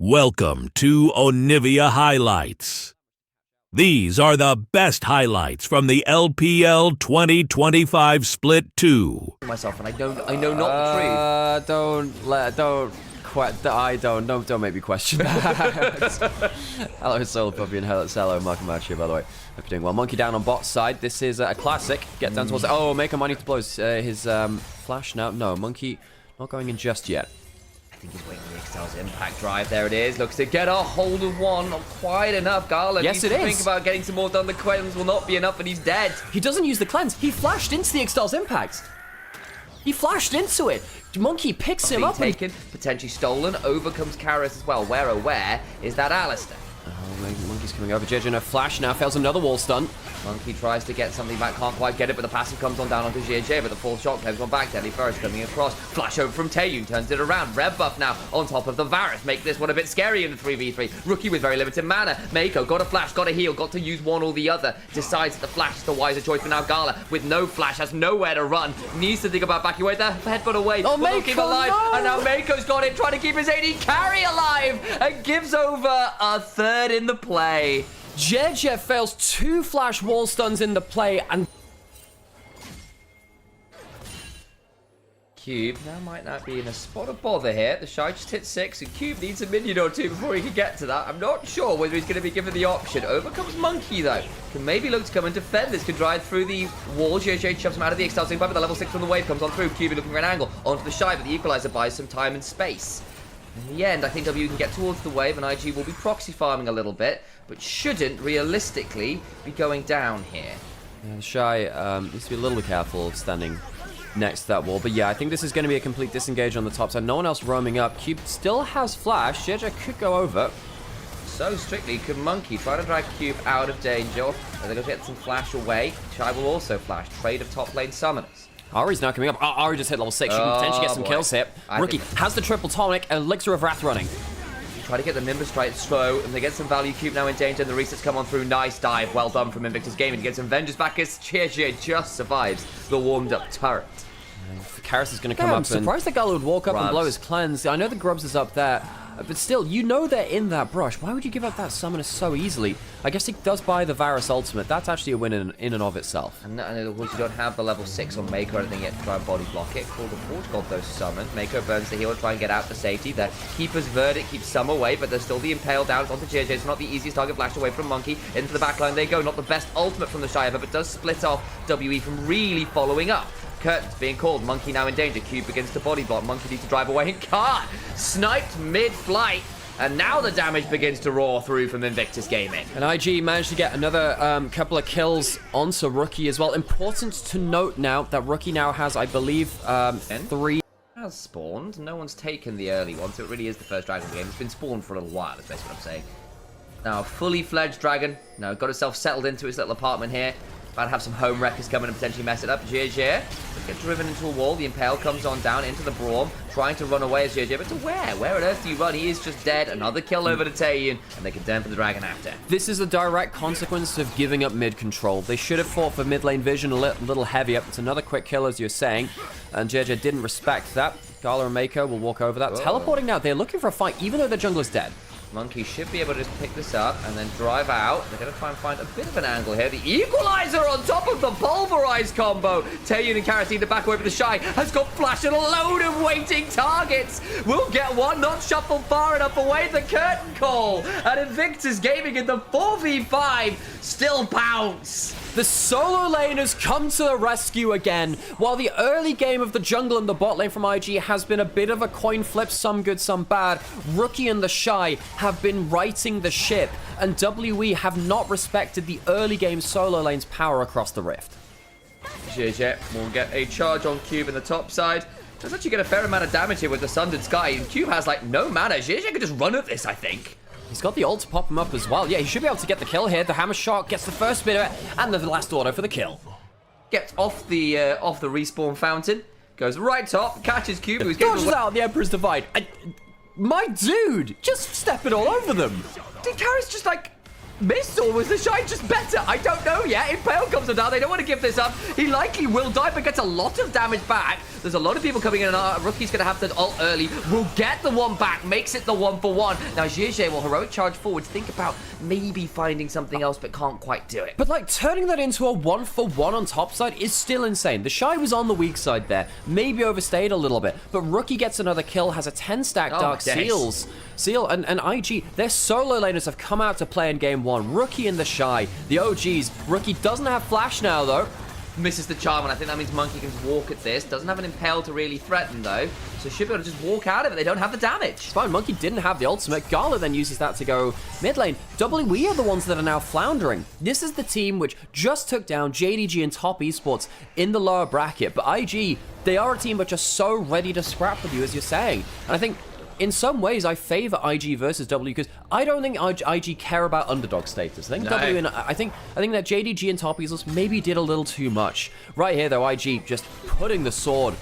Welcome to Onivia Highlights. These are the best highlights from the LPL 2025 Split 2. Myself, and I know not the truth. Don't make me question that. Hello, Solar Puppy, and hello, Mark and Match here, by the way. Hope you're doing well. Monkey down on bot side. This is a classic. Get down towards it. Oh, Maker might need to blow his flash now. No, Monkey not going in just yet. I think he's waiting for the Excel's impact drive. There it is. Looks to get a hold of one. Not quite enough. Garland yes, needs to think about getting some more done. The cleanse will not be enough, and he's dead. He doesn't use the cleanse. He flashed into the Excel's impact. He flashed into it. Monkey picks him up. Taken, potentially stolen. Over comes Karis as well. Where, oh, where is that Alistair? Oh, Monkey's coming over. JJ, no flash now. Fails another wall stun. Monkey tries to get something back, can't quite get it, but the passive comes on down onto JJ, but the full shot comes on back. Deadly Forest coming across. Flash over from Taeyun, turns it around. Red buff now on top of the Varus. Make this one a bit scary in the 3v3. Rookie with very limited mana. Mako got a flash, got a heal, got to use one or the other. Decides that the flash is the wiser choice for now. Gala, with no flash, has nowhere to run. Needs to think about backing away. The headbutt away. Oh, Mako, alive. no! And now Mako's got it, trying to keep his AD carry alive, and gives over a third in the play. JJ fails 2 flash wall stuns in the play, and Cube now might not be in a spot of bother here. The Shy just hit 6, and Cube needs a minion or 2 before he can get to that. I'm not sure whether he's going to be given the option. Over comes Monkey, though. Can maybe look to come and defend this. Can drive through the wall. JJ shoves him out of the Excel's impact, but the level 6 from the wave comes on through. Cube looking for an angle onto the Shy, but the Equalizer buys some time and space. In the end, I think W can get towards the wave, and IG will be proxy farming a little bit, but shouldn't realistically be going down here. yeah, the Shy needs to be a little careful standing next to that wall. But yeah, I think this is going to be a complete disengage on the top side. No one else roaming up. Cube still has flash. JJ could go over. So strictly, could Monkey try to drag Cube out of danger? Are they going to get some flash away? Shy will also flash. Trade of top lane summoners. Ari's now coming up. Ari just hit level 6. She can potentially get some kills here. Rookie has the triple tonic and Elixir of Wrath running. Try to get the Nimbus strike slow, and they get some value. Cube now in danger, and the resets come on through. Nice dive. Well done from Invictus Gaming to get some Vengeance back as JJ just survives the warmed up turret. Karis is going to come up. I'm surprised the guy would walk up and blow his cleanse. I know the Grubs is up there, but still, you know they're in that brush. Why would you give up that summoner so easily? I guess he does buy the Varus ultimate. That's actually a win in and of itself. And of course, you don't have the level 6 on Mako or anything yet to try and body block it. Call the Forge God, though, summoned. Mako burns the heal to try and get out for safety. The Keeper's Verdict keeps some away, but there's still the Impale down onto JJ. It's not the easiest target flash away from Monkey. Into the backline they go. Not the best ultimate from the Shy ever, but does split off WE from really following up. Curtains being called. Monkey now in danger. Cube begins to body block. Monkey needs to drive away and can't. Sniped mid-flight. And now the damage begins to roar through from Invictus Gaming. And IG managed to get another couple of kills onto Rookie as well. Important to note now that Rookie now has, I believe, 3. Has spawned. No one's taken the early one, so it really is the first dragon of the game. It's been spawned for a little while, is basically what I'm saying. Now, fully fledged dragon. Now, got himself settled into his little apartment here. About to have some home wreckers come in and potentially mess it up. JJ get driven into a wall. The Impale comes on down into the Braum, trying to run away as JJ. But to where? Where on earth do you run? He is just dead. Another kill over to Taeyun, and they can turn for the dragon after. This is a direct consequence of giving up mid control. They should have fought for mid lane vision a little heavier. It's another quick kill, as you're saying, and JJ didn't respect that. Gala and Mako will walk over that. Whoa. Teleporting now. They're looking for a fight, even though their jungler's dead. Monkey should be able to just pick this up and then drive out. They're going to try and find a bit of an angle here. The Equalizer on top of the Pulverize combo. Taeyun and Karis need to back away, but the Shy has got flash and a load of waiting targets. We'll get one, not shuffled far enough away. The curtain call. And Invictus Gaming in the 4v5 still bounce. The solo lane has come to the rescue again. While the early game of the jungle and the bot lane from IG has been a bit of a coin flip, some good, some bad, Rookie and the Shy have been righting the ship, and WE have not respected the early game solo lane's power across the rift. JJ will get a charge on Cube in the top side. Does actually get a fair amount of damage here with the Sundered Sky, and Cube has like no mana. JJ could just run at this, I think. He's got the ult to pop him up as well. Yeah, he should be able to get the kill here. The hammer shot gets the first bit of it, and the last auto for the kill. Gets off the respawn fountain, goes right top, catches Cube, who's dodges out the Emperor's Divide. My dude, just stepping all over them. Did Karis just like missed, or was the Shy just better? I don't know yet. Impale comes down. They don't want to give this up. He likely will die, but gets a lot of damage back. There's a lot of people coming in, and Rookie's going to have to ult early. Will get the one back, makes it the 1-for-1. Now, Zhizhe will heroic charge forward. Think about maybe finding something else, but can't quite do it. But, like, turning that into a 1-for-1 on top side is still insane. The Shy was on the weak side there. Maybe overstayed a little bit. But Rookie gets another kill, has a 10-stack Dark Seal, and IG, their solo laners have come out to play in game 1. Rookie and the Shy, the OGs. Rookie doesn't have flash now, though. Misses the charm, and I think that means Monkey can walk at this. Doesn't have an impale to really threaten, though. So should be able to just walk out of it. They don't have the damage. It's fine. Monkey didn't have the ultimate. Gala then uses that to go mid lane. We are the ones that are now floundering. This is the team which just took down JDG and Top Esports in the lower bracket. But IG, they are a team which are so ready to scrap with you, as you're saying. And I think in some ways, I favor IG versus W because I don't think IG care about underdog status. I think W and I think that JDG and Top Esports maybe did a little too much. Right here, though, IG just putting the sword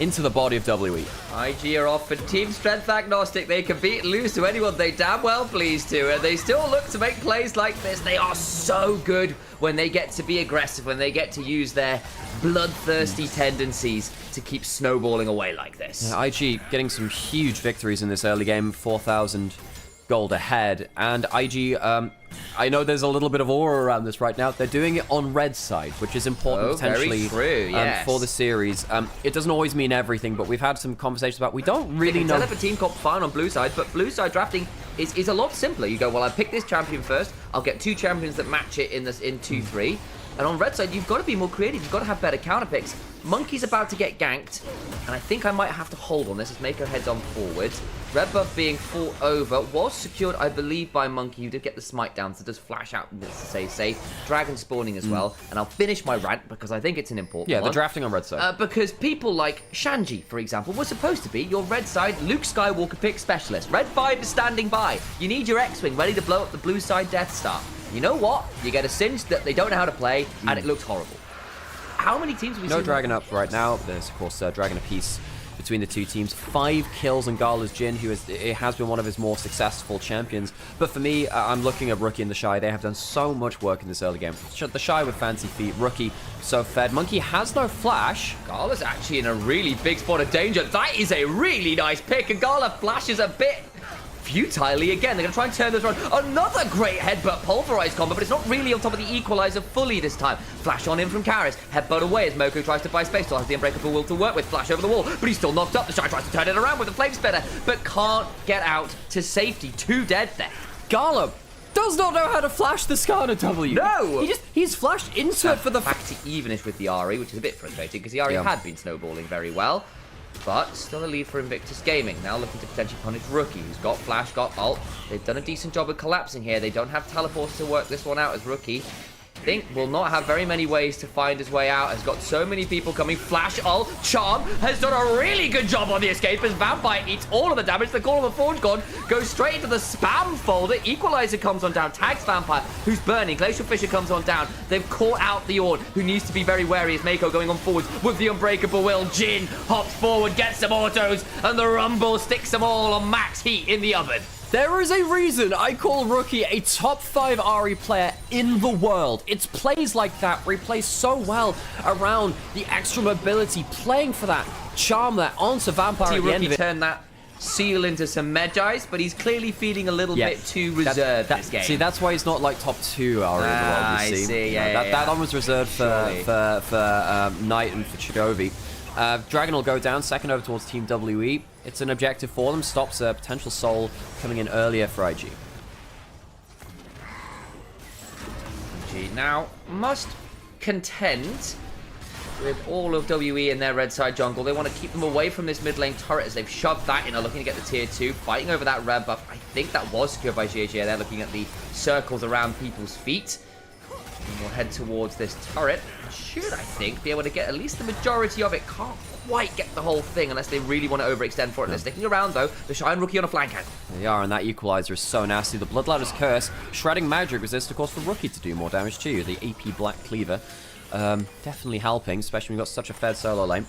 into the body of WE. IG are off for team strength agnostic. They can beat and lose to anyone they damn well please to, and they still look to make plays like this. They are so good when they get to be aggressive, when they get to use their bloodthirsty tendencies to keep snowballing away like this. Yeah, IG getting some huge victories in this early game, 4,000 gold ahead, and IG, I know there's a little bit of aura around this right now. They're doing it on red side, which is important potentially very true, yes. For the series. It doesn't always mean everything, but we've had some conversations about we don't really know. Tell if a team comp fine on blue side, but blue side drafting is a lot simpler. You go, well, I pick this champion first. I'll get 2 champions that match it in 2-3. And on red side, you've got to be more creative. You've got to have better counter picks. Monkey's about to get ganked, and I think I might have to hold on this as Mako heads on forwards. Red buff being fought over was secured, I believe, by Monkey, who did get the smite down, so does flash out to stay safe. Dragon spawning as well, and I'll finish my rant because I think it's an important one. Yeah, the drafting on red side. Because people like Shanji, for example, were supposed to be your red side Luke Skywalker pick specialist. Red 5 is standing by. You need your X-Wing ready to blow up the blue side Death Star. You know what? You get a Singe that they don't know how to play, and it looks horrible. How many teams have we seen? No Dragon up right now. There's, of course, Dragon apiece between the two teams. 5 kills on Gala's Jhin, who has been one of his more successful champions. But for me, I'm looking at Rookie and the Shy. They have done so much work in this early game. The Shy with fancy feet, Rookie so fed. Monkey has no flash. Gala's actually in a really big spot of danger. That is a really nice pick, and Gala flashes a bit futilely again. They're going to try and turn this around. Another great headbutt pulverized combo, but it's not really on top of the equalizer fully this time. Flash on in from Karis. Headbutt away as Moko tries to buy space. Still has the unbreakable will to work with. Flash over the wall, but he's still knocked up. The Shy tries to turn it around with the flame spitter, but can't get out to safety. 2 dead there. Gala does not know how to flash the Skarner W. No! He's flashed into it for the back to evenish with the Ahri, which is a bit frustrating because the Ahri had been snowballing very well. But still a lead for Invictus Gaming. Now looking to potentially punish Rookie, who's got flash, got ult. They've done a decent job of collapsing here. They don't have teleports to work this one out as Rookie. I think will not have very many ways to find his way out. Has got so many people coming. Flash, ult, Charm has done a really good job on the escape as Vampire eats all of the damage. The Call of the Forge God goes straight into the spam folder. Equalizer comes on down, tags Vampire, who's burning. Glacial Fisher comes on down. They've caught out the Ord, who needs to be very wary as Mako going on forwards with the Unbreakable Will. Jhin hops forward, gets some autos, and the Rumble sticks them all on max heat in the oven. There is a reason I call Rookie a top 5 Ahri player in the world. It's plays like that where he plays so well around the extra mobility, playing for that charm that onto Vampire at the end of it. Turn that seal into some Medjais, but he's clearly feeling a little bit too reserved this game. See, that's why he's not like top 2 Ahri in the world, you see. I see, That one was reserved for Knight and for Chidovi. Dragon will go down, second over towards Team WE. It's an objective for them, stops a potential soul coming in earlier for IG. IG now must contend with all of WE in their red side jungle. They want to keep them away from this mid lane turret as they've shoved that in, are looking to get the tier 2, fighting over that red buff. I think that was secured by GG. They're looking at the circles around people's feet. And we'll head towards this turret. Should, I think, be able to get at least the majority of it. Can't quite get the whole thing unless they really want to overextend for it. They're sticking around, though. The Shy and Rookie on a flank hand. They are, and that equalizer is so nasty. The Bloodletter's Curse, shredding magic resist, of course, for Rookie to do more damage to you. The AP Black Cleaver. Definitely helping, especially when we've got such a fed solo lane.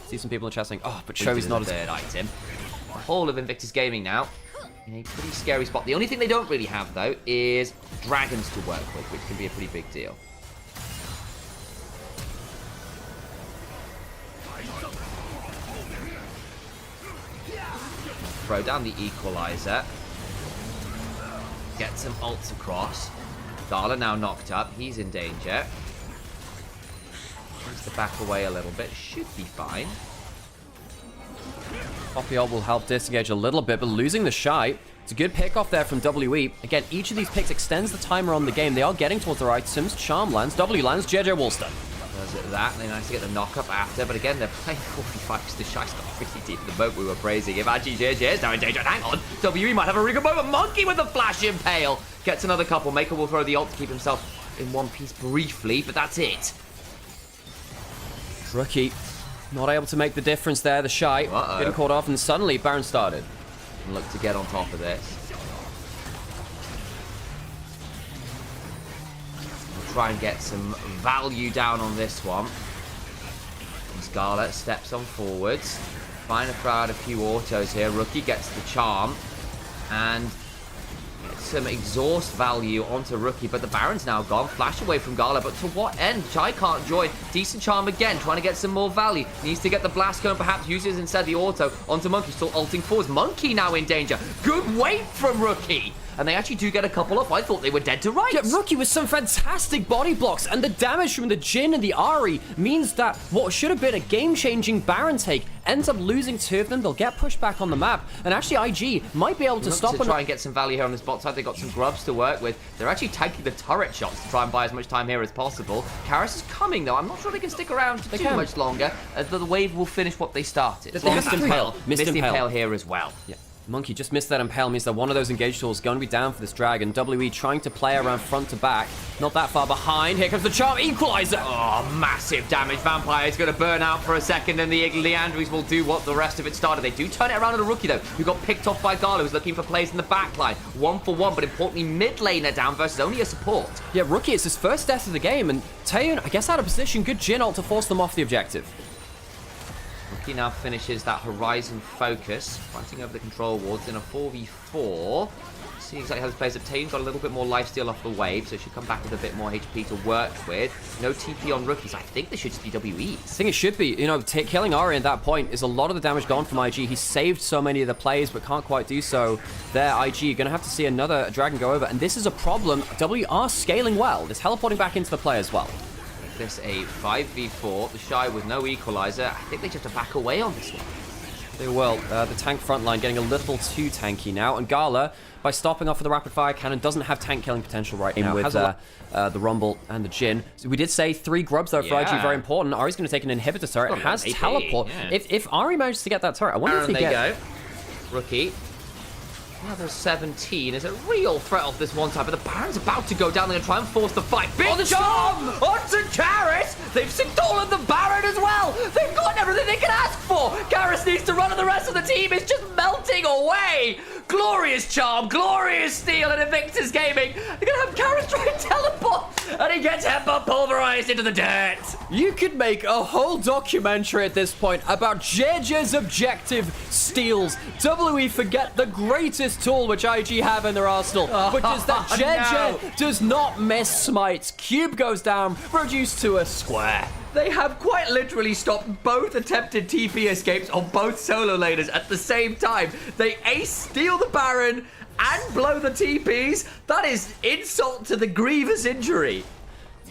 See some people in the chat saying, oh, but Showi's not a third item. The whole of Invictus Gaming now in a pretty scary spot. The only thing they don't really have, though, is dragons to work with, which can be a pretty big deal. Throw down the equalizer. Get some ults across. Gala now knocked up. He's in danger. Needs to back away a little bit. Should be fine. Poppy ult will help disengage a little bit, but losing the Shy. It's a good pick off there from WE. Again, each of these picks extends the timer on the game. They are getting towards their items. Charm lands, W lands, JJ Woolston. Does it that? They managed to get the knock up after, but again, they're playing 45 because the Shy's got pretty deep in the boat we were praising. If actually JJ is now in danger, hang on, WE might have a really good moment. Monkey with the flash impale. Gets another couple. Maker will throw the ult to keep himself in one piece briefly, but that's it. Rookie not able to make the difference there. The Shy getting caught off, and suddenly Baron started. Look to get on top of this. We'll try and get some value down on this one. Scarlet steps on forwards. Trying to throw out a few autos here. Rookie gets the charm. And some exhaust value onto Rookie, but the Baron's now gone. Flash away from Gala, but to what end? Chai can't join. Decent charm again, trying to get some more value. Needs to get the blast going, perhaps uses instead the auto onto Monkey, still ulting forwards. Monkey now in danger. Good wait from Rookie. And they actually do get a couple off. I thought they were dead to rights. Yeah, Rookie with some fantastic body blocks, and the damage from the Jhin and the Ahri means that what should have been a game-changing Baron take ends up losing two of them. They'll get pushed back on the map, and actually IG might be able to stop to try and get some value here on this bot side. They've got some grubs to work with. They're actually taking the turret shots to try and buy as much time here as possible. Karis is coming, though. I'm not sure they can stick around too much longer. The wave will finish what they started. Missed Impale. Missed Impale here as well. Yeah. Monkey just missed that Impale, means that one of those engage tools is going to be down for this dragon. WE trying to play around front to back. Not that far behind. Here comes the charm equalizer. Oh, massive damage. Vampire is going to burn out for a second, and the Leandries will do what the rest of it started. They do turn it around on a Rookie, though, who got picked off by Gala, who's looking for plays in the back line. 1-for-1, but importantly, mid laner down versus only a support. Yeah, Rookie, it's his first death of the game, and Taeyeon, I guess, out of position. Good Jhin ult to force them off the objective. Rookie now finishes that Horizon focus, fighting over the control wards in a 4v4. See exactly how this plays up. Taeyeon's got a little bit more lifesteal off the wave, so she'll come back with a bit more HP to work with. No TP on Rookies. I think this should just be WEs. I think it should be. You know, killing Ahri at that point is a lot of the damage gone from IG. He saved so many of the plays, but can't quite do so. There, IG, you're going to have to see another dragon go over, and this is a problem. W are scaling well. It's teleporting back into the play as well. This a 5v4. The Shy with no equalizer. I think they just have to back away on this one. They will. The tank front line getting a little too tanky now. And Gala, by stopping off with the rapid fire cannon, doesn't have tank killing potential right now. With has the Rumble and the Jhin. So we did say 3 grubs though for IG, very important. Ahri's going to take an inhibitor turret. It has teleport. Yeah. If Ahri manages to get that turret, I wonder if he gets... Rookie. Level 17 is a real threat off this one side, but the Baron's about to go down. They're going to try and force the fight. Big charm onto Karis. They've stolen the Baron as well. They've got everything they can ask for. Karis needs to run, and the rest of the team is just melting away. Glorious charm, glorious steal, and Invictus Gaming. They're going to have Karis try and teleport, and he gets headbutt pulverized into the dirt. You could make a whole documentary at this point about JJ's objective steals. WE forget the greatest tool which IG have in their arsenal, which is that JJ does not miss smites. Cube goes down, reduced to a square. They have quite literally stopped both attempted TP escapes on both solo laners at the same time. They ace steal the Baron and blow the TPs. That is insult to the grievous injury.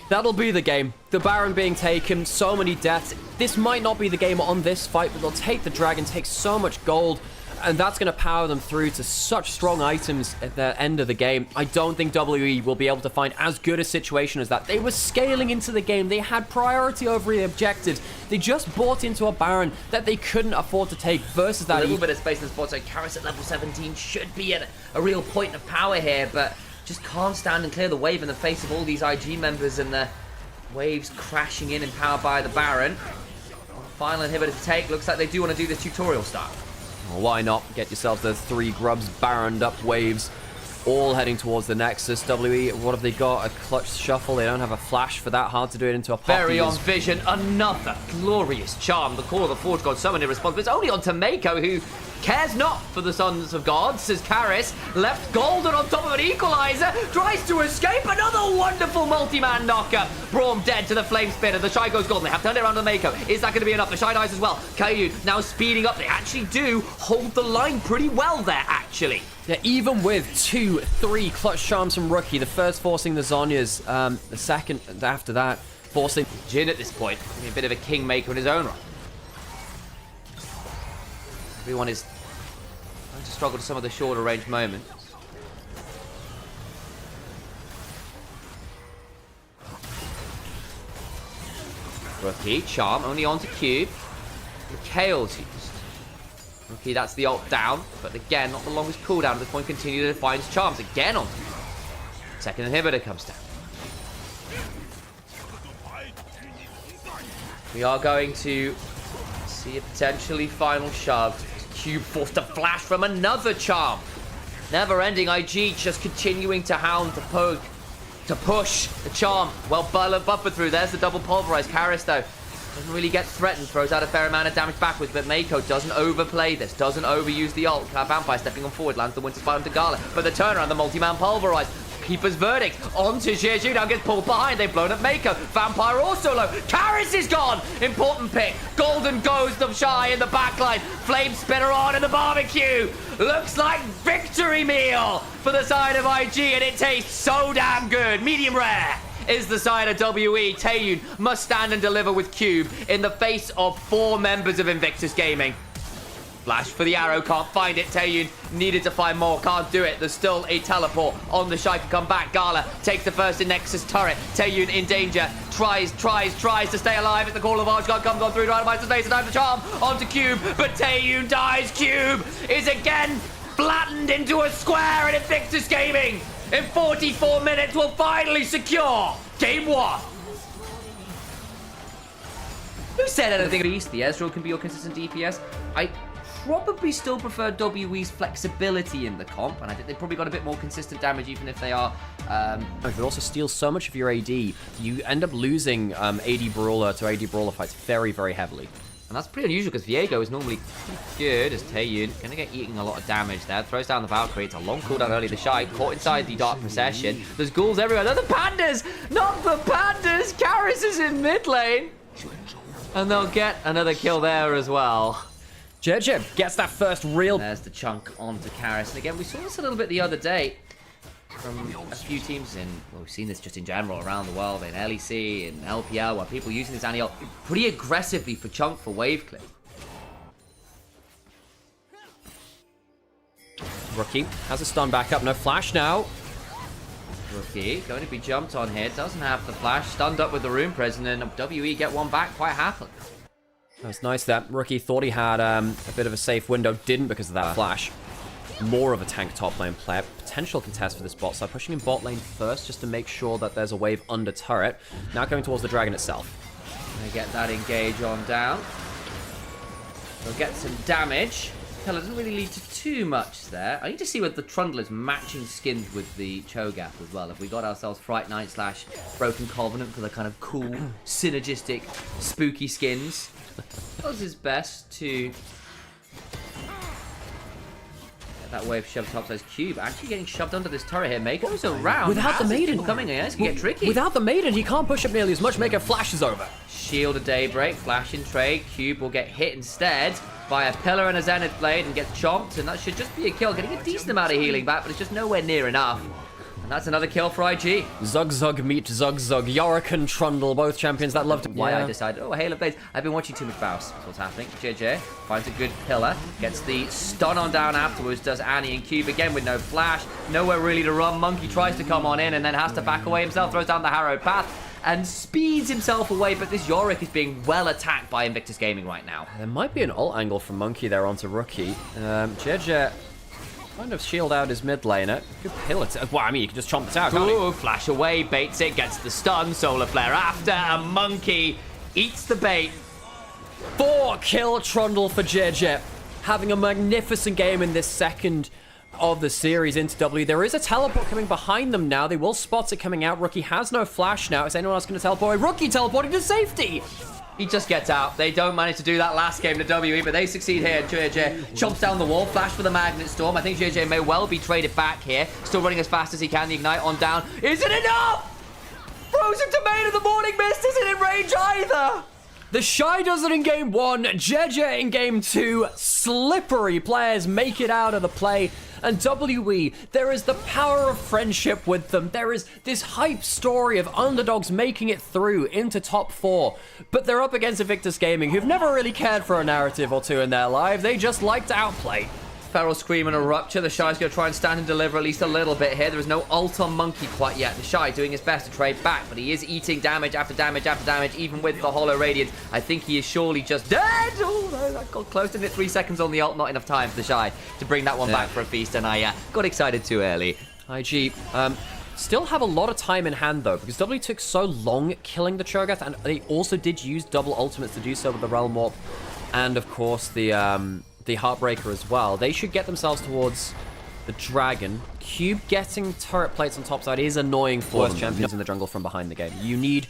That'll be the game. The Baron being taken, so many deaths. This might not be the game on this fight, but they'll take the dragon, take so much gold, and that's going to power them through to such strong items at the end of the game. I don't think WE will be able to find as good a situation as that. They were scaling into the game. They had priority over the objectives. They just bought into a Baron that they couldn't afford to take versus that. A little bit of space in the spot, so Karis at level 17 should be at a real point of power here, but just can't stand and clear the wave in the face of all these IG members, and the waves crashing in and powered by the Baron. Final inhibitor to take. Looks like they do want to do this tutorial style. Well, why not? Get yourself the 3 grubs, Baroned up waves, all heading towards the Nexus. WE, what have they got? A clutch shuffle. They don't have a flash for that. Hard to do it into a pop. Very on vision. Another glorious charm. The core of the Forge God summoned in response, but it's only on Tomeko, who cares not for the Sons of Gods as Karis left golden on top of an equalizer, tries to escape. Another wonderful multi-man knocker. Braum dead to the flame spitter. The Shy goes golden. They have turned it around to Mako. Is that going to be enough? The Shy dies as well. Kayu now speeding up. They actually do hold the line pretty well there, actually. Yeah, even with 2-3 clutch charms from Rookie, the first forcing the Zhonya's, the second after that forcing Jin at this point, a bit of a kingmaker in his own right. Everyone is trying to struggle to some of the shorter range moments. Rookie, charm, only onto Cube. Mikhail's used. Rookie, that's the ult down, but again, not the longest cooldown at this point. Continue to define his charms again onto Cube. Second inhibitor comes down. We are going to see a potentially final shove. Cube forced to flash from another charm. Never-ending IG just continuing to hound, to poke, to push the charm. Well, buffered through. There's the double pulverize. Karis, though, doesn't really get threatened. Throws out a fair amount of damage backwards, but Mako doesn't overplay this. Doesn't overuse the ult. Vampire stepping on forward. Lands the Winter Spite onto Gala. But the turnaround, the multi-man pulverize. Keeper's verdict onto Jeju. Now gets pulled behind. They've blown up Mako. Vampire also low. Karis is gone. Important pick. Golden goes the Shy in the backline. Flame Spitter on in the barbecue. Looks like victory meal for the side of IG, and it tastes so damn good. Medium rare is the side of WE. Taeyun must stand and deliver with Cube in the face of 4 members of Invictus Gaming. Flash for the arrow, can't find it. Taeyun needed to find more, can't do it. There's still a teleport on the Shy to come back. Gala takes the first in Nexus turret. Taeyun in danger, tries to stay alive as the call of Archgard comes on through. Dynamite space and time to charm onto Cube, but Taeyun dies. Cube is again flattened into a square, and Invictus Gaming in 44 minutes will finally secure Game 1. Who said anything? The Ezreal can be your consistent DPS. I probably still prefer WE's flexibility in the comp, and I think they've probably got a bit more consistent damage, even if they are. It also steals so much of your AD. You end up losing AD Brawler to AD Brawler fights very, very heavily. And that's pretty unusual because Viego is normally good as Taeyun. Going to get eating a lot of damage there. Throws down the Valkyrie. It's a long cooldown early. The Shy caught inside the Dark Procession. There's ghouls everywhere. They're the pandas! Not the pandas! Karis is in mid lane. And they'll get another kill there as well. Jeju gets that first real... There's the chunk onto Karis. And again, we saw this a little bit the other day from a few teams in, well, we've seen this just in general around the world, in LEC, in LPL, where people using this anti-ult pretty aggressively for chunk for wave clip. Rookie has a stun back up, no flash now. Rookie going to be jumped on here, doesn't have the flash, stunned up with the Rune Prison, and WE get one back quite happily. That's nice that Rookie thought he had a bit of a safe window, didn't because of that flash. More of a tank top lane player. Potential contest for this bot side. Pushing in bot lane first just to make sure that there's a wave under turret. Now going towards the dragon itself. They get that engage on down. They'll get some damage. Hell, it doesn't really lead to too much there. I need to see whether the Trundle is matching skins with the Cho'Gath as well. If we got ourselves Fright Knight / Broken Covenant for the kind of cool, synergistic, spooky skins. Does his best to... that wave shoved topside's Cube. Actually getting shoved under this turret here. Mako's around. Without the maiden coming in, it's gonna get tricky. Without the maiden, he can't push up nearly as much. Mako flashes over. Shield of Daybreak, flash in trade. Cube will get hit instead by a pillar and a Zenith Blade and gets chomped, and that should just be a kill. Getting a decent amount of healing back, but it's just nowhere near enough. And that's another kill for IG. Zug Zug meet Zug Zug. Yorick and Trundle, both champions that love to... Why I decided, oh, Halo Blades. I've been watching too much Baus. That's what's happening. JJ finds a good pillar. Gets the stun on down afterwards. Does Annie and Cube again with no flash. Nowhere really to run. Monkey tries to come on in and then has to back away himself. Throws down the harrowed path and speeds himself away. But this Yorick is being well attacked by Invictus Gaming right now. There might be an ult angle from Monkey there onto Rookie. JJ... kind of shield out his mid laner. Good pillar. Well, I mean, you can just chomp this out, can't you? Ooh, flash away, baits it, gets the stun. Solar Flare after, and Monkey eats the bait. 4-kill Trundle for JJ. Having a magnificent game in this second of the series into W. There is a teleport coming behind them now. They will spot it coming out. Rookie has no flash now. Is anyone else going to teleport? Rookie teleporting to safety. He just gets out. They don't manage to do that last game to WE, but they succeed here. JJ chomps down the wall, flash for the Magnet Storm. I think JJ may well be traded back here. Still running as fast as he can. The Ignite on down. Isn't enough! Frozen Domain of the Morning Mist isn't in range either! The Shy does it in game 1, JJ in game 2. Slippery players make it out of the play. And WE, there is the power of friendship with them. There is this hype story of underdogs making it through into top 4. But they're up against Invictus Gaming, who've never really cared for a narrative or two in their life. They just like to outplay. Feral Scream and a Rupture. The Shy's going to try and stand and deliver at least a little bit here. There is no ult on Monkey quite yet. The Shy doing his best to trade back, but he is eating damage after damage after damage, even with the Hollow Radiance. I think he is surely just dead. Oh, no, that got close, didn't it? 3 seconds on the ult. Not enough time for the Shy to bring that one back for a feast, and I got excited too early. IG, still have a lot of time in hand, though, because W took so long killing the Cho'Gath, and they also did use double ultimates to do so with the Realm Warp, and, of course, the Heartbreaker as well. They should get themselves towards the Dragon. Cube getting turret plates on top side is annoying for them. Champions in the jungle from behind the game. You need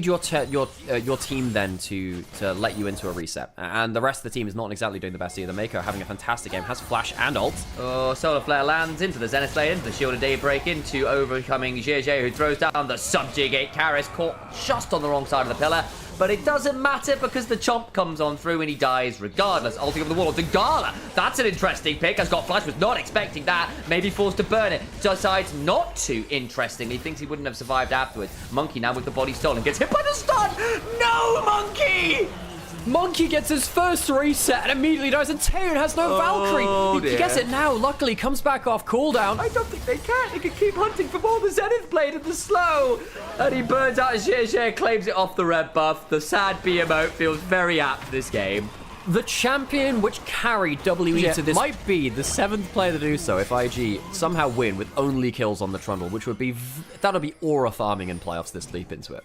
your team then to let you into a reset. And the rest of the team is not exactly doing the best either. Mako having a fantastic game, has flash and ult. Oh, Solar Flare lands into the Zenith Blade, into the Shield of Daybreak, into overcoming JJ, who throws down the Subjugate. Karis caught just on the wrong side of the pillar. But it doesn't matter because the Chomp comes on through and he dies regardless. Ulting over the wall. Degala, that's an interesting pick. Has got flash, was not expecting that. Maybe forced to burn it. Decides not to, interestingly. Thinks he wouldn't have survived afterwards. Monkey now with the body stolen. Gets hit by the stun. No, Monkey! Monkey gets his first reset and immediately dies, and Taeyeon has no Valkyrie. He gets it now, luckily comes back off cooldown. I don't think they can. They can keep hunting for more. The Zenith Blade and the slow. And he burns out his share, claims it off the red buff. The sad B emote feels very apt this game. The champion which carried WE to this might be the 7th player to do so if IG somehow win with only kills on the Trundle, which would be, that'll be aura farming in playoffs this deep into it.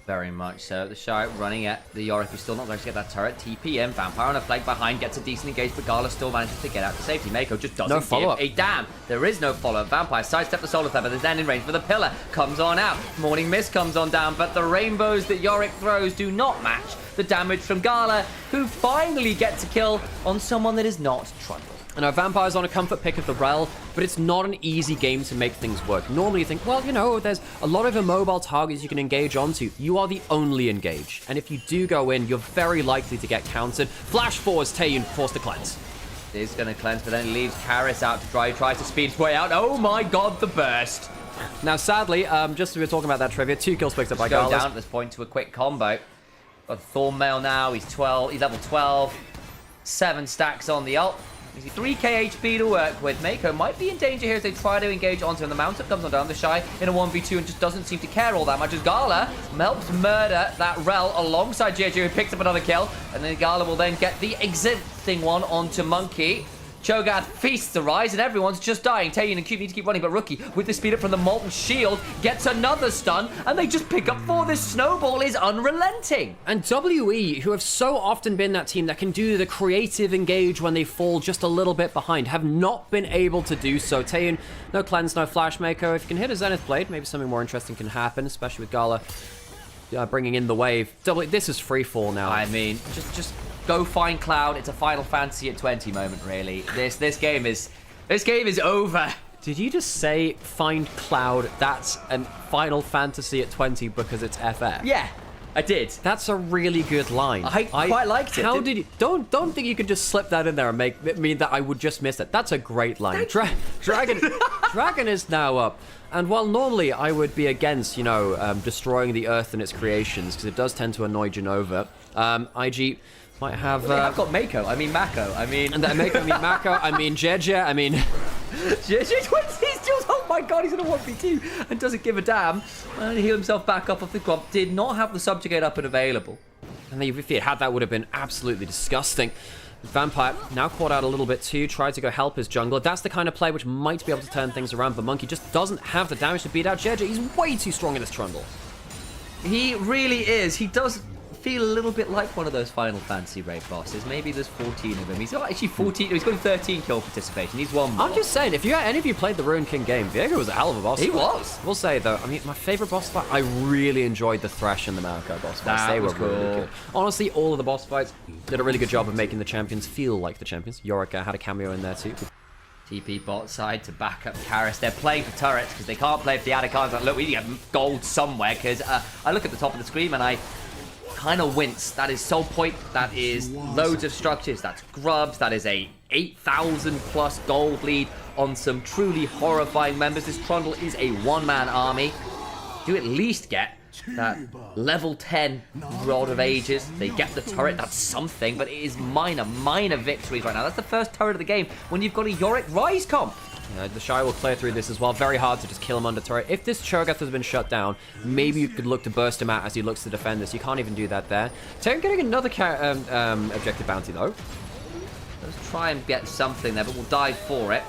Very much so. The Shy running at the Yorick, who's still not going to get that turret. TPM, Vampire on a flank behind, gets a decent engage, but Gala still manages to get out to safety. Mako just doesn't give a damn. There is no follow-up. Vampire sidestep the Solar Flare, but there's then in range for the pillar. Comes on out. Morning Mist comes on down, but the rainbows that Yorick throws do not match the damage from Gala, who finally gets a kill on someone that is not Trundle. And our Vampire's on a comfort pick of the Rel, but it's not an easy game to make things work. Normally you think, well, you know, there's a lot of immobile targets you can engage onto. You are the only engage. And if you do go in, you're very likely to get countered. Flash forwards, Taeyeon forced to cleanse. Is going to cleanse, but then he leaves Karis out to try. He tries to speed his way out. Oh my god, the burst. Now, sadly, just as we were talking about that trivia, 2 kills picked up by Gala. Go down at this point to a quick combo. Got Thornmail now. He's 12. He's level 12. 7 stacks on the ult. 3k HP to work with. Mako might be in danger here as they try to engage onto him. The Mountain comes on down. The Shy in a 1v2 and just doesn't seem to care all that much as Gala helps murder that Rel alongside JJ, who picks up another kill. And then Gala will then get the existing one onto Monkey. Cho'Gath feasts the rise and everyone's just dying. Taeyeon and Cube need to keep running, but Rookie, with the speed up from the Molten Shield, gets another stun, and they just pick up 4. This snowball is unrelenting. And WE, who have so often been that team that can do the creative engage when they fall just a little bit behind, have not been able to do so. Taeyeon, no cleanse, no flash Mako. If you can hit a Zenith Blade, maybe something more interesting can happen, especially with Gala bringing in the wave. This is free fall now. I mean, just go find Cloud. It's a Final Fantasy at 20 moment, really. This game is over. Did you just say find Cloud? That's a Final Fantasy at 20 because it's FF. Yeah, I did. That's a really good line. I quite liked it. How did you? Don't think you could just slip that in there and make it mean that I would just miss it. That's a great line. Dragon is now up. And while normally I would be against, you know, destroying the Earth and its creations because it does tend to annoy Genova, IG might have. I've got Mako. I mean Mako. I mean. And Mako. I mean Mako. I mean JJ. I mean. JJ 20 still. Oh my god, he's in a 1v2 and doesn't give a damn. And heal himself back up off the club. Did not have the Subjugate up and available. And if he had that, would have been absolutely disgusting. Vampire now caught out a little bit too, tried to go help his jungler. That's the kind of play which might be able to turn things around, but Monkey just doesn't have the damage to beat out JJ. He's way too strong in this Trundle. He really is. He does feel a little bit like one of those Final Fantasy raid bosses. Maybe there's 14 of them. He's got actually 14. He's got 13 kill participation. He's one more. I'm just saying, if any of you played the Ruined King game, Viego was a hell of a boss fight. He was. We'll say, though, I mean, my favorite boss fight, I really enjoyed the Thresh and the Mariko boss fights. They were really good. Honestly, all of the boss fights did a really good job of making the champions feel like the champions. Yorick had a cameo in there, too. TP bot side to back up Karis. They're playing for turrets because they can't play for the Anaconda. Like, look, we need to get gold somewhere because I look at the top of the screen and I kind of wince. That is Soul Point. That is loads of structures. That's grubs. That is a 8,000 plus gold lead on some truly horrifying members. This Trundle is a one-man army. Do at least get that level 10 Rod of Ages. They get the turret, that's something, but it is minor victories right now. That's the first turret of the game when you've got a Yorick Rise comp. The Shy will clear through this as well. Very hard to just kill him under turret. If this Cho'Gath has been shut down, maybe you could look to burst him out as he looks to defend this. You can't even do that there. Terran getting another objective bounty, though. Let's try and get something there, but we'll dive for it.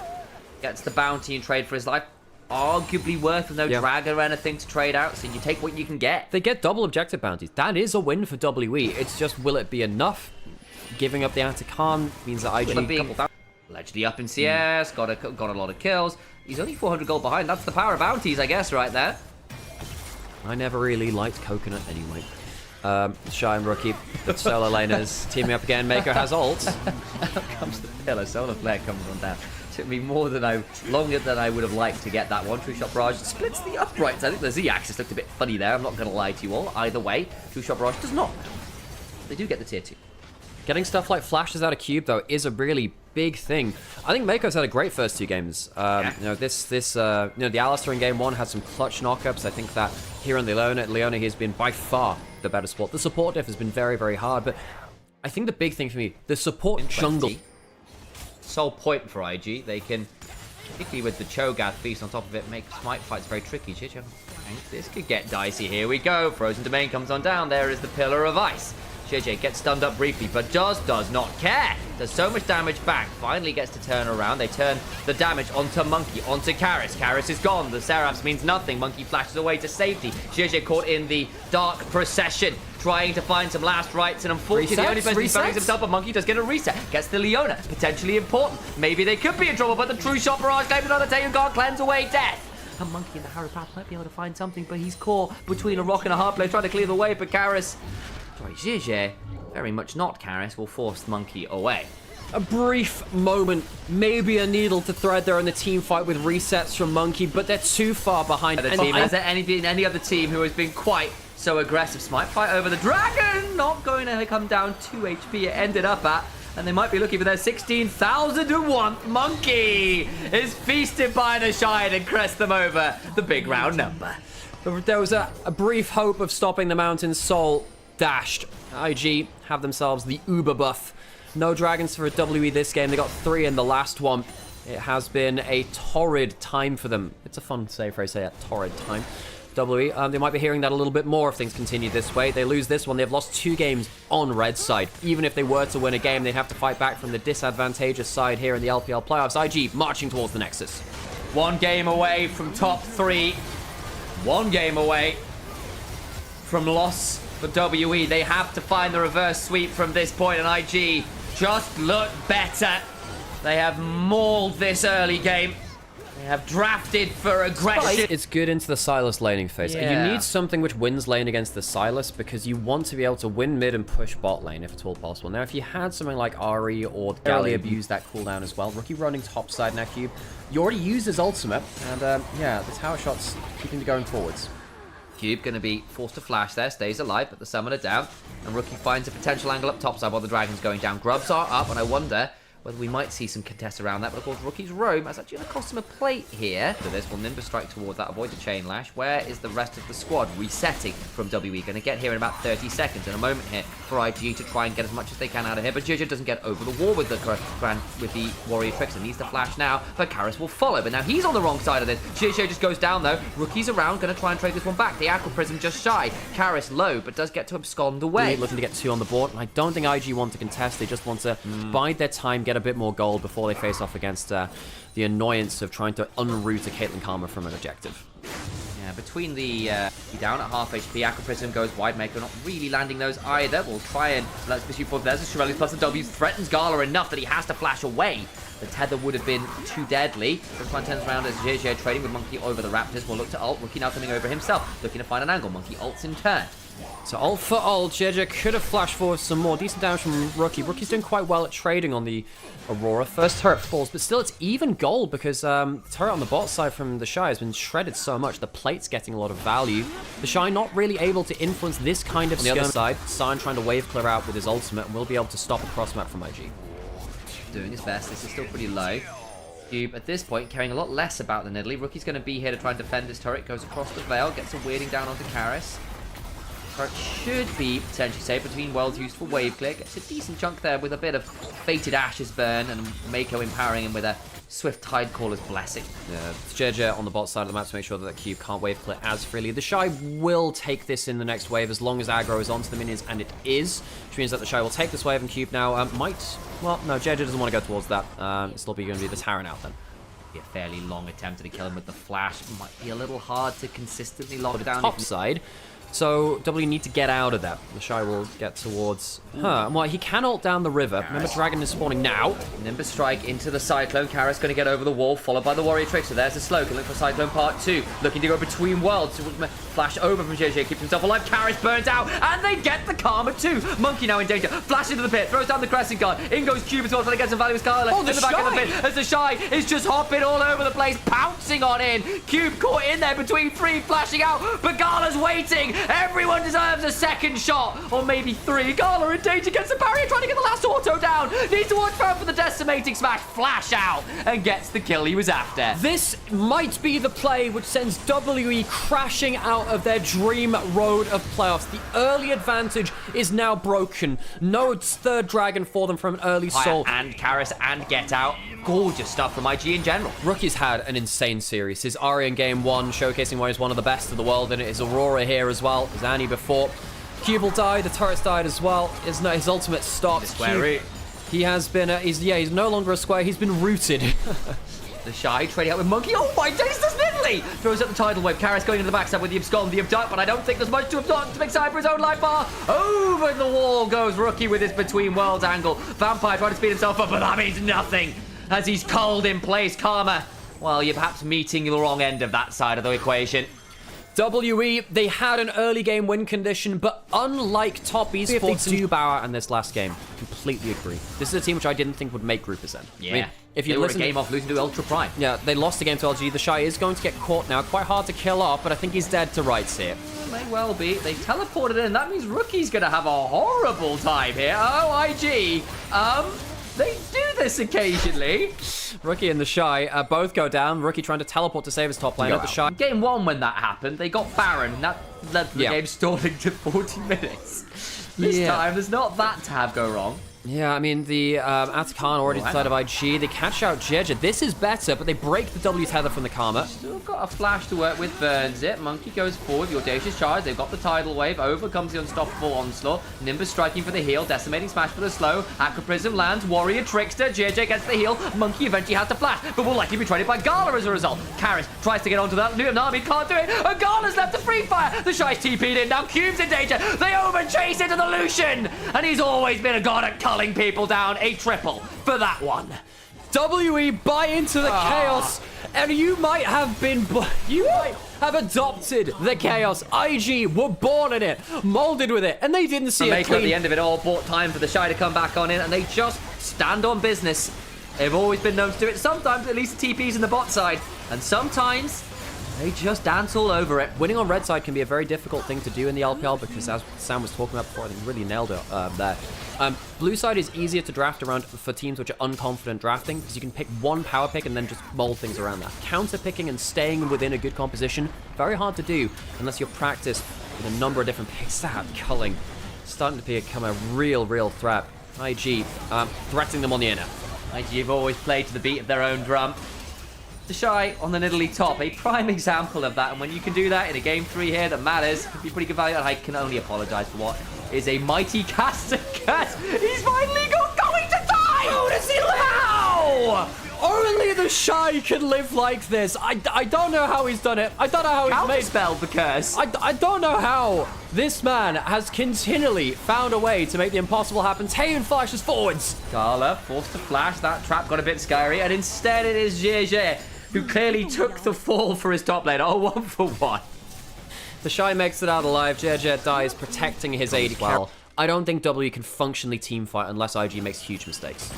Gets the bounty and trade for his life. Arguably worth with no dragon or anything to trade out, so you take what you can get. They get double objective bounties. That is a win for WE. It's just, will it be enough? Giving up the Atakan means that IG... Allegedly up in CS, got a lot of kills. He's only 400 gold behind. That's the power of bounties, I guess, right there. I never really liked Coconut anyway. Shy and Rookie, solo laners, teaming up again. Mako has ult. Out comes the pillar. Solar Flare comes on down. Took me longer than I would have liked to get that one. True Shot Barrage splits the uprights. I think the Z-axis looked a bit funny there. I'm not going to lie to you all. Either way, True Shot Barrage does not. They do get the tier 2. Getting stuff like flashes out of Cube, though, is a really big thing. I think Mako's had a great first 2 games. You know, the Alistar in game 1 had some clutch knockups. I think that here on Leona, he's been by far the better support. The support diff has been very, very hard, but I think the big thing for me, the support jungle. Soul Point for IG. They can, particularly with the Cho'Gath Feast on top of it, make smite fights very tricky. This could get dicey. Here we go. Frozen Domain comes on down. There is the Pillar of Ice. JJ gets stunned up briefly, but does not care. Does so much damage back. Finally gets to turn around. They turn the damage onto Monkey, onto Karis. Karis is gone. The Seraphs means nothing. Monkey flashes away to safety. JJ caught in the Dark Procession, trying to find some last rights, and unfortunately the only person who finds himself, but Monkey does get a reset. Gets the Leona, potentially important. Maybe they could be in trouble, but the True Shot Barrage claims another Teogon, cleanse away death. And Monkey in the Harrow Path might be able to find something, but he's caught between a rock and a hard place, trying to clear the way, but Karis... Sorry, JJ, very much not Karis, will force Monkey away. A brief moment, maybe a needle to thread there in the team fight with resets from Monkey, but they're too far behind. Has there any other team who has been quite so aggressive? Smite fight over the Dragon, not going to come down 2 HP it ended up at, and they might be looking for their 16,000 to 1. Monkey is feasted by the Shine and crest them over the big round number. There was a brief hope of stopping the Mountain Soul. Dashed. IG have themselves the Uber buff. No dragons for a WE this game. They got 3 in the last one. It has been a torrid time for them. It's a fun phrase, say a torrid time. WE, they might be hearing that a little bit more if things continue this way. They lose this one. They've lost 2 games on red side. Even if they were to win a game, they'd have to fight back from the disadvantageous side here in the LPL playoffs. IG marching towards the Nexus. 1 game away from top 3. 1 game away from loss for WE. They have to find the reverse sweep from this point, and IG just look better. They have mauled this early game. They have drafted for aggression. It's good into the Sylas laning phase. Yeah. You need something which wins lane against the Sylas because you want to be able to win mid and push bot lane if at all possible. Now, if you had something like Ari or Gallia abuse that cooldown as well, Rookie running top side now, Cube, you already used his ultimate, and yeah, the tower shots keeping the going forwards. Cube going to be forced to flash there, stays alive, but the summoner down, and Rookie finds a potential angle up topside while the Dragon's going down. Grubs are up, and I wonder whether we might see some contest around that, but of course Rookie's roam, that's actually going to cost him a plate here. For this, will Nimbus strike towards that, avoid the chain lash. Where is the rest of the squad? Resetting from WE, going to get here in about 30 seconds, and a moment here for IG to try and get as much as they can out of here, but Jojo doesn't get over the wall with the Warrior Trickster. Needs to flash now, but Karis will follow, but now he's on the wrong side of this. Jojo just goes down though, Rookie's around, going to try and trade this one back. The Aqua Prism just shy, Karis low, but does get to abscond away. Looking to get 2 on the board, and I don't think IG want to contest, they just want to bide their time, get a bit more gold before they face off against the annoyance of trying to unroot a Caitlyn Karma from an objective. Yeah, And between the down at half HP, Aqua Prism goes wide. Mako not really landing those either. We'll try and let's pursue forward. There's a Shirelli plus the W. Threatens Gala enough that he has to flash away. The tether would have been too deadly. This one turns around as JJ trading with Monkey over the Raptors. Will look to ult. Rookie now coming over himself, looking to find an angle. Monkey ults in turn. So ult for ult, JJ could have flashed forward some more. Decent damage from Rookie. Rookie's doing quite well at trading on the Aurora. First turret falls, but still it's even gold because the turret on the bot side from the Shy has been shredded so much. The plate's getting a lot of value. The Shy not really able to influence this kind of skill. On the other side, Sion trying to wave clear out with his ultimate and will be able to stop a cross map from IG. Doing his best. This is still pretty low. Cube at this point caring a lot less about the Nidalee. Rookie's going to be here to try and defend this turret. Goes across the veil, gets a weirding down onto Karis. Turret should be potentially safe between worlds used for wave clear. Gets a decent chunk there with a bit of fated ashes burn and Mako empowering him with a swift tide caller's blessing. Yeah, it's JJ on the bot side of the map to make sure that the cube can't wave clear as freely. The Shy will take this in the next wave as long as aggro is onto the minions, and it is, which means that the Shy will take this wave and cube now well, no, JJ doesn't want to go towards that. It's still going to be the Terran out then. Be a fairly long attempt to kill him with the flash. Might be a little hard to consistently lock it down. Top side. So W need to get out of that. The Shy will get towards her. Well, he can ult down the river. Remember, Dragon is spawning now. Nimbus Strike into the Cyclone. Karis going to get over the wall, followed by the Warrior Trickster. There's the slow. Can look for Cyclone Part 2. Looking to go between worlds. Flash over from JJ. Keeps himself alive. Karis burns out. And they get the Karma too. Monkey now in danger. Flash into the pit. Throws down the Crescent Guard. In goes Cube as well. Trying to get some value with Scarlet. In the back of the pit. As the Shy is just hopping all over the place. Pouncing on in. Cube caught in there between three. Flashing out. But Gala's waiting. Everyone deserves a second shot, or maybe three. Gala in danger, gets the barrier, trying to get the last auto down. Needs to watch out for the decimating smash. Flash out and gets the kill he was after. This might be the play which sends WE crashing out of their dream road of playoffs. The early advantage is now broken. No third dragon for them from an early soul. And Karis and Get Out. Gorgeous stuff from IG in general. Rookie's had an insane series. His Ari in game one, showcasing why he's one of the best in the world, and it is Aurora here as well. His Annie before. Cube will die, the turret's died as well. His ultimate stopped. He has been, he's no longer a square, he's been rooted. The Shy trading out with Monkey. Oh my days, there's Nidalee! Throws up the tidal wave. Karis going into the backside with the Abscond, the Abduct, but I don't think there's much to Abduct to make side for his own life bar. Over the wall goes Rookie with his between worlds angle. Vampire trying to speed himself up, but that means nothing as he's cold in place. Karma, well, you're perhaps meeting the wrong end of that side of the equation. WE, they had an early game win condition, but unlike top esports, they do bow out in this last game. Completely agree. This is a team which I didn't think would make Group Ascend. Yeah. I mean, if you they were listen a game off losing to Ultra Prime. Yeah, they lost the game to LG. The Shy is going to get caught now. Quite hard to kill off, but I think he's dead to rights here. May well be. They teleported in. That means Rookie's going to have a horrible time here. Oh, IG. They do this occasionally. Rookie and the Shy both go down. Rookie trying to teleport to save his top laner. The Shy. Game one, when that happened, they got Baron. That led to the game stalling to 40 minutes. This time, there's not that to have go wrong. Yeah, I mean, the Atakan already decided of IG. They catch out Jeja. This is better, but they break the W tether from the Karma. Still got a flash to work with, burns it. Monkey goes forward, the Audacious Charge. They've got the Tidal Wave, overcomes the Unstoppable Onslaught. Nimbus striking for the heal, Decimating Smash for the slow. Aqua Prism lands, Warrior Trickster. JJ gets the heal. Monkey eventually has to flash, but will likely be traded by Gala as a result. Karis tries to get onto that Nami, can't do it. And Gala's left to free fire. The Shy's TP'd in, now Cube's in danger. They overchase into the Lucian, and he's always been a god at culling people down. A triple for that one. WE buy into the chaos, and you might have adopted the chaos. IG were born in it, molded with it, and they didn't see it clean. At the end of it all, bought time for the Shy to come back on in, and they just stand on business. They've always been known to do it. Sometimes at least TP's in the bot side, and sometimes they just dance all over it. Winning on red side can be a very difficult thing to do in the LPL because, as Sam was talking about before, I think he really nailed it there. Blue side is easier to draft around for teams which are unconfident drafting because you can pick one power pick and then just mold things around that. Counter picking and staying within a good composition, very hard to do unless you're practiced with a number of different picks. That culling starting to become a real threat. IG threatening them on the inner. IG have always played to the beat of their own drum. The Shy on the Nidalee top, a prime example of that, and when you can do that in a game 3 here that matters, could be pretty good value, and I can only apologize for what is a mighty caster curse. He's finally going to die! Oh, does he How? Only the Shy can live like this. I don't know how he's done it. I don't know how he's made... Counterspelled the curse. I don't know how this man has continually found a way to make the impossible happen. Taehyun flashes forwards. Gala forced to flash. That trap got a bit scary. And instead it is JJ, who clearly took the fall for his top lane. Oh, 1 for 1. The Shy makes it out alive. JJ dies protecting his AD carry. I don't think W can functionally teamfight unless IG makes huge mistakes.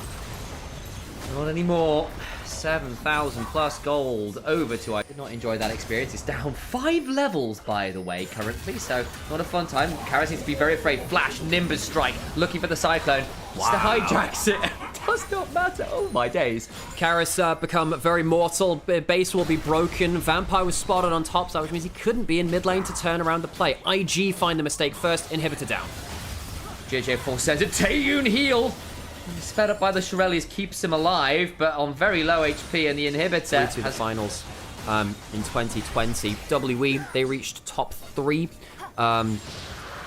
Not anymore. 7,000 plus gold over to I did not enjoy that experience. It's down 5 levels, by the way, currently, so not a fun time. Karis needs to be very afraid. Flash, Nimbus strike, looking for the Cyclone. Wow. Just hijacks it. It does not matter. Oh my days. Karis become very mortal. Base will be broken. Vampire was spotted on top side, which means he couldn't be in mid lane to turn around the play. IG find the mistake first. Inhibitor down. JJ full center. Taehyun heal. Sped up by the Shirelles keeps him alive, but on very low HP, and the inhibitor to the finals in 2020. WE, they reached top 3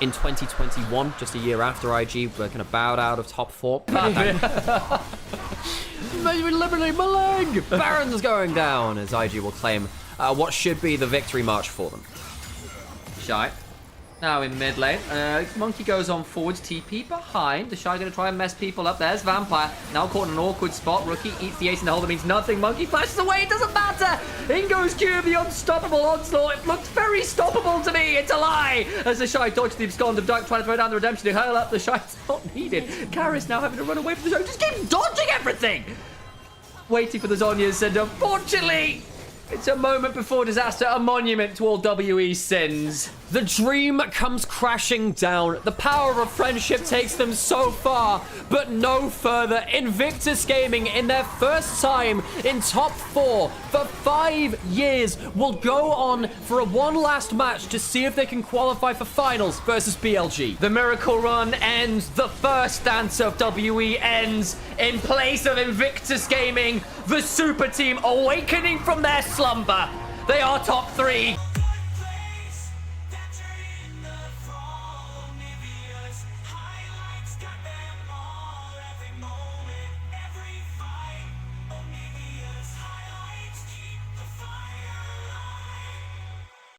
in 2021, just a year after IG were kind of bowed out of top 4. Maybe liberally Malang! Baron's going down as IG will claim what should be the victory march for them. Shy. Now in mid lane, Monkey goes on forwards, TP behind. The Shy going to try and mess people up. There's Vampire, now caught in an awkward spot. Rookie eats the ace in the hole, that means nothing. Monkey flashes away, it doesn't matter. In goes Cube, the unstoppable onslaught. It looked very stoppable to me, it's a lie. As the Shy dodges the abscond of Duck, trying to throw down the redemption to hurl up. The Shy's not needed. Karis now having to run away from the Shy, just keep dodging everything. Waiting for the Zhonya's, and unfortunately, it's a moment before disaster, a monument to all WE sins. The dream comes crashing down. The power of friendship takes them so far, but no further. Invictus Gaming, in their first time in top 4 for 5 years, will go on for one last match to see if they can qualify for finals versus BLG. The miracle run ends. The first dance of WE ends. In place of Invictus Gaming, the super team awakening from their slumber. They are top 3.